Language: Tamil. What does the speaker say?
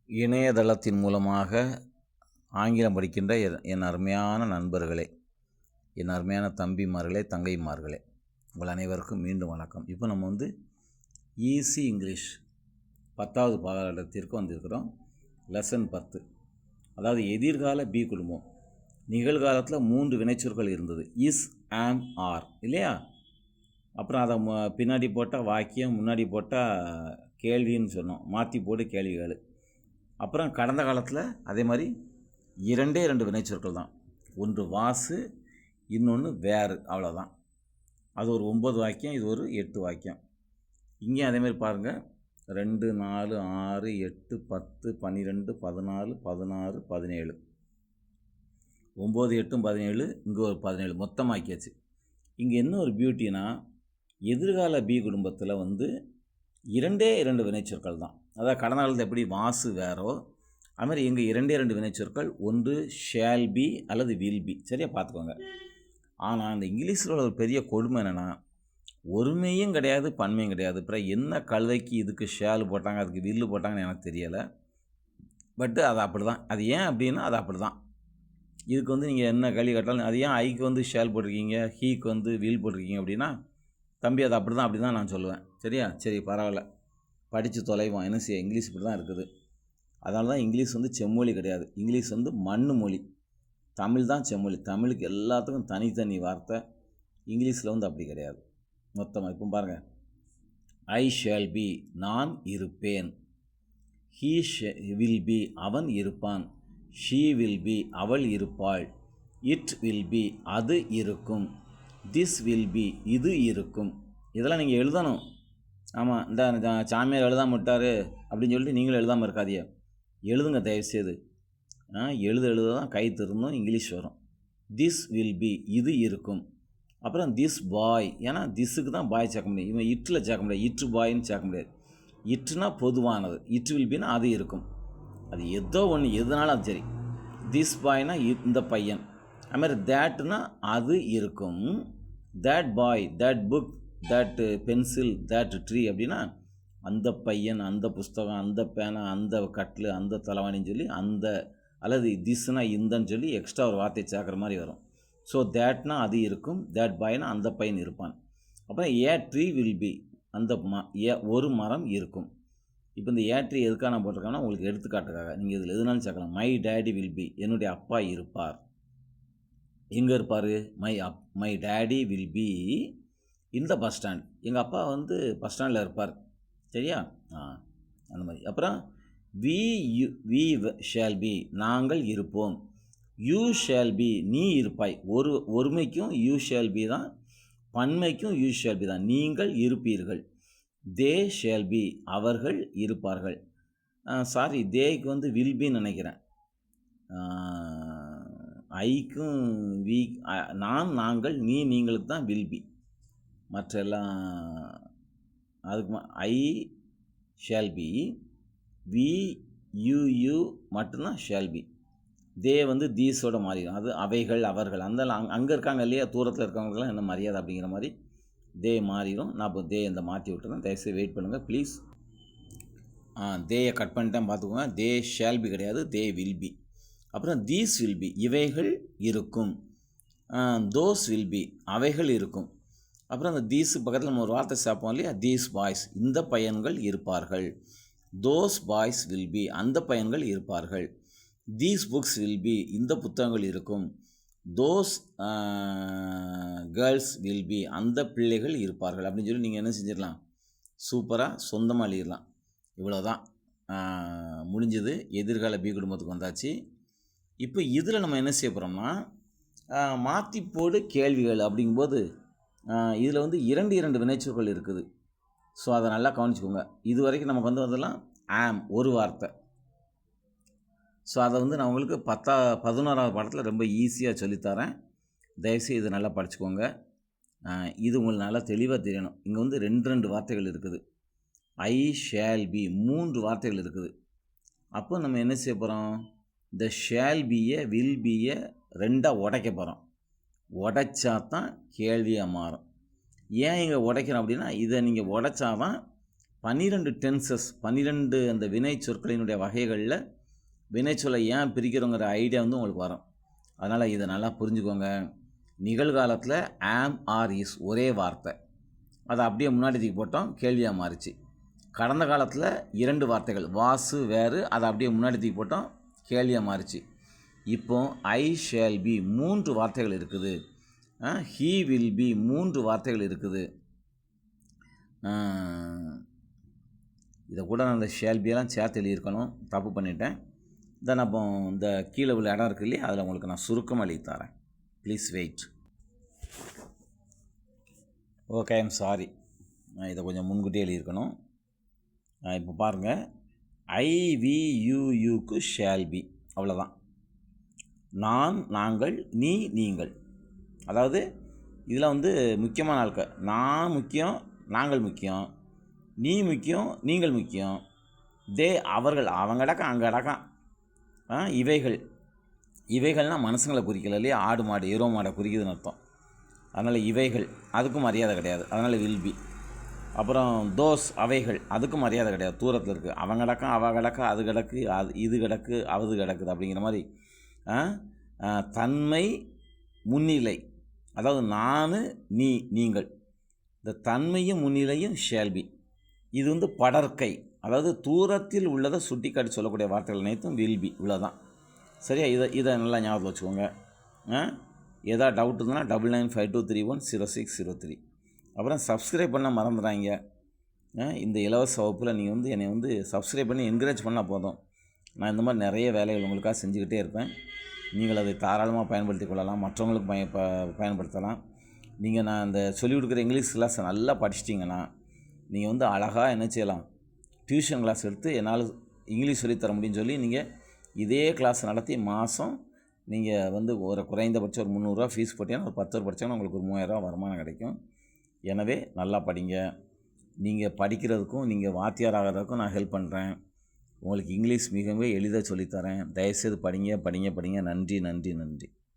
இணையதளத்தின் மூலமாக ஆங்கிலம் படிக்கின்ற என் அருமையான நண்பர்களே, என் அருமையான தம்பிமார்களே, தங்கைமார்களே, உங்கள் அனைவருக்கும் மீண்டும் வணக்கம். இப்போ நம்ம ஈஸி இங்கிலீஷ் 10வது பாடத்திற்கு வந்திருக்கிறோம். லெசன் 10, அதாவது எதிர்கால பி குடும்பம். நிகழ்காலத்தில் 3 வினைச்சொற்கள் இருந்தது, இஸ், ஆம், ஆர், இல்லையா? அப்புறம் அதை பின்னாடி போட்டால் வாக்கியம், முன்னாடி போட்டால் கேள்வின்னு சொன்னோம். மாற்றி போட்டு கேள்விகள். அப்புறம் கடந்த காலத்தில் அதே மாதிரி 2 வினைச்சொற்கள் தான். ஒன்று வாசு, இன்னொன்று வேறு, அவ்வளோதான். அது ஒரு 9 வாக்கியம், இது ஒரு 8 வாக்கியம். இங்கேயும் அதேமாதிரி பாருங்கள், 2, 4, 6, 8, 10, 12, 14, 16, 17, 9, 8, 17, இங்கே ஒரு 17 மொத்தமாக்கியாச்சு. இங்கே என்ன ஒரு பியூட்டினா, எதிர்கால பி குடும்பத்தில் 2 வினைச்சொற்கள் தான். அதாவது கடந்த காலத்தில் எப்படி வாசு வேறோ அது மாதிரி எங்கள் 2 வினைச்சொற்கள், ஒன்று ஷேல் பி அல்லது வில் பி. சரியாக பார்த்துக்கோங்க. ஆனால் இந்த இங்கிலீஷில் ஒரு பெரிய கொடுமை என்னென்னா, ஒருமையும் கிடையாது, பன்மையும் கிடையாது. அப்புறம் என்ன கழுதைக்கு இதுக்கு ஷேல் போட்டாங்க, அதுக்கு வில்லு போட்டாங்கன்னு எனக்கு தெரியலை. பட்டு அது அப்படி தான். அது ஏன் அப்படின்னா அது அப்படி தான். இதுக்கு நீங்கள் என்ன கேள்வி கேட்டாலும், அது ஏன் ஐக்கு ஷேல் போட்டிருக்கீங்க, ஹீக்கு வில் போட்டிருக்கீங்க அப்படின்னா, தம்பி அது அப்படி தான் நான் சொல்லுவேன். சரியா? சரி, பரவாயில்ல, படித்து தொலைவோம், என்ன செய்ய, இங்கிலீஷ் இப்படி தான் இருக்குது. அதனால தான் இங்கிலீஷ் செம்மொழி கிடையாது. இங்கிலீஷ் மண்ணு மொழி. தமிழ் தான் செம்மொழி. தமிழுக்கு எல்லாத்துக்கும் தனித்தனி வார்த்தை. இங்கிலீஷில் அப்படி கிடையாது மொத்தமாக. இப்போ பாருங்கள், ஐ ஷேல் பி, நான் இருப்பேன். ஹீ வில் பி, அவன் இருப்பான். ஷீ வில் பி, அவள் இருப்பாள். இட் வில் பி, அது இருக்கும். திஸ் வில் பி, இது இருக்கும். இதெல்லாம் நீங்கள் எழுதணும். ஆமாம், இந்த சாமியார் எழுதாமல் விட்டார் அப்படின்னு சொல்லிட்டு நீங்களும் எழுதாமல் இருக்காதியா. எழுதுங்க தயவுசெய்து. எழுத தான் கை திருந்தும், இங்கிலீஷ் வரும். திஸ் வில் பி, இது இருக்கும். அப்புறம் திஸ் பாய், ஏன்னா திஸ்ஸுக்கு தான் பாய் சேர்க்க முடியும். இவன் இட்டில் சேர்க்க முடியாது, இட்டு பாயின்னு சேர்க்க முடியாது. இட்டுனா பொதுவானது, இட் வில் பின்னா அது இருக்கும். அது ஏதோ ஒன்று, எதுனாலும் அது சரி. திஸ் பாய்னா இந்த பையன். அதுமாதிரி தேட்னா அது இருக்கும். That bye, that book, that pencil, that tree அப்படின்னா அந்த பையன், அந்த புஸ்தகம், அந்த பேனா, அந்த கட்டில், அந்த தலைவாணின்னு சொல்லி அந்த, அல்லது திஸ்னா இந்தன்னு சொல்லி எக்ஸ்ட்ரா ஒரு வார்த்தை சேர்க்குற மாதிரி வரும். ஸோ தேட்னா அது இருக்கும், தேட் பாய்னா அந்த பையன் இருப்பான். அப்புறம் ஏ ட்ரீ வில் பி, அந்த ஒரு மரம் இருக்கும். இப்போ இந்த ஏ ட்ரீ எதுக்காக நான் போட்டிருக்கேன்னா உங்களுக்கு எடுத்துக்காட்டுக்காக. நீங்கள் இதில் எதுனாலும் சேர்க்கலாம். மை டேடி வில் பி, என்னுடைய அப்பா இருப்பார். எங்கே இருப்பார்? மை டேடி வில் பி இந்த பஸ் ஸ்டாண்ட். எங்கள் அப்பா பஸ் ஸ்டாண்டில் இருப்பார். சரியா? அந்த மாதிரி. அப்புறம் வி ஷேல் பி, நாங்கள் இருப்போம். யூ ஷேல் பி, நீ இருப்பாய். ஒருமைக்கும் யூ ஷேல் பி தான், பன்மைக்கும் யூ ஷேல் பி தான். நீங்கள் இருப்பீர்கள். தே ஷேல் பி, அவர்கள் இருப்பார்கள். சாரி, தேக்கு வில் பின்னு நினைக்கிறேன். ஐக்கும் வி, நாங்கள், நீங்களுக்கு தான் வில் பி. மற்ற எல்லாம் அதுக்கு ஐ ஷேல் பி, வி யூ மட்டும்தான் ஷேல் பி. தே தீஸோட மாறிடும். அது அவைகள், அவர்கள், அந்த அங்கே இருக்காங்க இல்லையா, தூரத்தில் இருக்கவங்களாம் என்ன மரியாதை அப்படிங்கிற மாதிரி தே மாறிடும். நான் இப்போ தே இந்த மாற்றி விட்டுறேன். தயவுசெய்து வெயிட் பண்ணுங்கள் ப்ளீஸ். தேயை கட் பண்ணிட்டேன் பார்த்துக்கோங்க. தே ஷேல் பி கிடையாது, தே வில் பி. அப்புறம் தீஸ் வில் பி, இவைகள் இருக்கும். தோஸ் வில் பி, அவைகள் இருக்கும். அப்புறம் அந்த தீஸ் பக்கத்தில் நம்ம ஒரு வார்த்தை சேர்ப்போம் இல்லையா, தீஸ் பாய்ஸ், இந்த பையன்கள் இருப்பார்கள். தோஸ் பாய்ஸ் வில் பி, அந்த பையன்கள் இருப்பார்கள். தீஸ் புக்ஸ் வில் பி, இந்த புத்தகங்கள் இருக்கும். தோஸ் கேர்ள்ஸ் வில் பி, அந்த பிள்ளைகள் இருப்பார்கள் அப்படின்னு சொல்லி நீங்கள் என்ன செஞ்சிடலாம், சூப்பராக சொந்தமாக எழுதிடலாம். இவ்வளோதான், முடிஞ்சது. எதிர்கால பி குடும்பத்துக்கு வந்தாச்சு. இப்போ இதில் நம்ம என்ன செய்ய போகிறோம்னா, மாற்றிப்போடு கேள்விகள் அப்படிங்கும்போது இதில் 2 வினைச்சொற்கள் இருக்குது. ஸோ அதை நல்லா கவனிச்சுக்கோங்க. இது வரைக்கும் நமக்கு வந்ததெல்லாம் ஆம், ஒரு வார்த்தை. ஸோ அதை நான் உங்களுக்கு 11வது பாடத்தில் ரொம்ப ஈஸியாக சொல்லித்தரேன். தயவுசெய்து இது நல்லா படிச்சுக்கோங்க. இது உங்களுக்கு நல்லா தெளிவாக தெரியணும். இங்கே 2 வார்த்தைகள் இருக்குது. ஐ ஷேல் பி, 3 வார்த்தைகள் இருக்குது. அப்போ நம்ம என்ன செய்ய போகிறோம், இந்த ஷேல் பியை, வில் பியை 2ஆக உடைக்க போகிறோம். உடைச்சா தான் கேள்வியாக மாறும். ஏன் இங்கே உடைக்கிறோம் அப்படின்னா, இதை நீங்கள் உடைச்சாதான் 12 டென்சஸ் 12 அந்த வினை சொற்களினுடைய வகைகளில் வினைச்சொல்லை ஏன் பிரிக்கிறோங்கிற ஐடியா வந்து உங்களுக்கு வரும். அதனால் இதை நல்லா புரிஞ்சுக்கோங்க. நிகழ்காலத்தில் ஆம் ஆர் இஸ் ஒரே வார்த்தை, அதை அப்படியே முன்னாடி தூக்கி போட்டோம், கேள்வியாக மாறிச்சு. கடந்த காலத்தில் 2 வார்த்தைகள் வாசு வேறு, அதை அப்படியே முன்னாடி தூக்கி போட்டோம், கேள்வியாக மாறிச்சு. இப்போ ஐ ஷேல் பி 3 வார்த்தைகள் இருக்குது, ஹீ வில் பி 3 வார்த்தைகள் இருக்குது. இதை கூட நான் இந்த ஷேல் பியெல்லாம் சேர்த்து எழுதியிருக்கணும், தப்பு பண்ணிட்டேன். தென் அப்போ இந்த கீழே உள்ள இடம் இருக்குது இல்லையா, அதில் உங்களுக்கு நான் சுருக்கமாக எழுதி தரேன். Please wait. Okay, I'm sorry, இதை கொஞ்சம் முன்கூட்டியே எழுதியிருக்கணும். இப்போ பாருங்கள், ஐவியூக்கு ஷேல் பி, அவ்வளோதான். நான், நாங்கள், நீ, நீங்கள். அதாவது இதில் வந்து முக்கியமான ஆட்கள். நான் முக்கியம், நாங்கள் முக்கியம், நீ முக்கியம், நீங்கள் முக்கியம், தே அவர்கள், அவங்க அடக்கம், அங்கே அடக்கம். இவைகள்னால் மனுஷங்களை குறிக்கல இல்லையா, ஆடு மாடு எருவ மாடை குறிக்குதுன்னு அர்த்தம். அதனால் இவைகள், அதுக்கும் மரியாதை கிடையாது, அதனால் வில் பி. அப்புறம் தோஸ், அவைகள், அதுக்கும் மரியாதை கிடையாது, தூரத்தில் இருக்குது. அவங்க கிடக்கும், அவ கிடக்கு, அது கிடக்கு, அது இது கிடக்கு, அவது கிடக்குது அப்படிங்கிற மாதிரி. தன்மை முன்னிலை, அதாவது நான், நீ, நீங்கள், இந்த தன்மையும் முன்னிலையும் ஷேல் பி. இது வந்து படற்கை, அதாவது தூரத்தில் உள்ளதை சுட்டி காட்டி சொல்லக்கூடிய வார்த்தைகள் அனைத்தும் வில் பி. இவ்வளோதான், சரியா? இதை நல்லா ஞாபகத்தில் வச்சுக்கோங்க. ஏதாவது டவுட் இருந்தால் 9952310603. அப்புறம் சப்ஸ்கிரைப் பண்ண மறந்துடாங்க. இந்த இலவச வகுப்பில் நீங்கள் வந்து என்னை வந்து சப்ஸ்கிரைப் பண்ணி என்கரேஜ் பண்ணால் போதும். நான் இந்த மாதிரி நிறைய வேலைகள் உங்களுக்காக செஞ்சுக்கிட்டே இருப்பேன். நீங்கள் அதை தாராளமாக பயன்படுத்தி கொள்ளலாம், மற்றவங்களுக்கு பயன்படுத்தலாம். நீங்கள் நான் அந்த சொல்லிக் கொடுக்குற இங்கிலீஷ் கிளாஸை நல்லா படிச்சிட்டிங்கன்னா நீங்கள் வந்து அழகாக என்ன செய்யலாம், டியூஷன் கிளாஸ் எடுத்து என்னால் இங்கிலீஷ் சொல்லித்தர முடியும்னு சொல்லி நீங்கள் இதே கிளாஸ் நடத்தி மாதம் நீங்கள் வந்து ஒரு குறைந்தபட்சம் ஒரு 300 ரூபா ஃபீஸ் போட்டீங்கன்னா ஒரு 10 பேர் படித்தாங்கன்னா உங்களுக்கு ஒரு 3000 ரூபா வருமானம் கிடைக்கும். எனவே நல்லா படிங்க. நீங்கள் படிக்கிறதுக்கும் நீங்கள் வாத்தியார் ஆகிறதுக்கும் நான் ஹெல்ப் பண்ணுறேன். உங்களுக்கு இங்கிலீஷ் மிகவும் எளிதாக சொல்லித்தரேன். தயவுசெய்து படிங்க. நன்றி.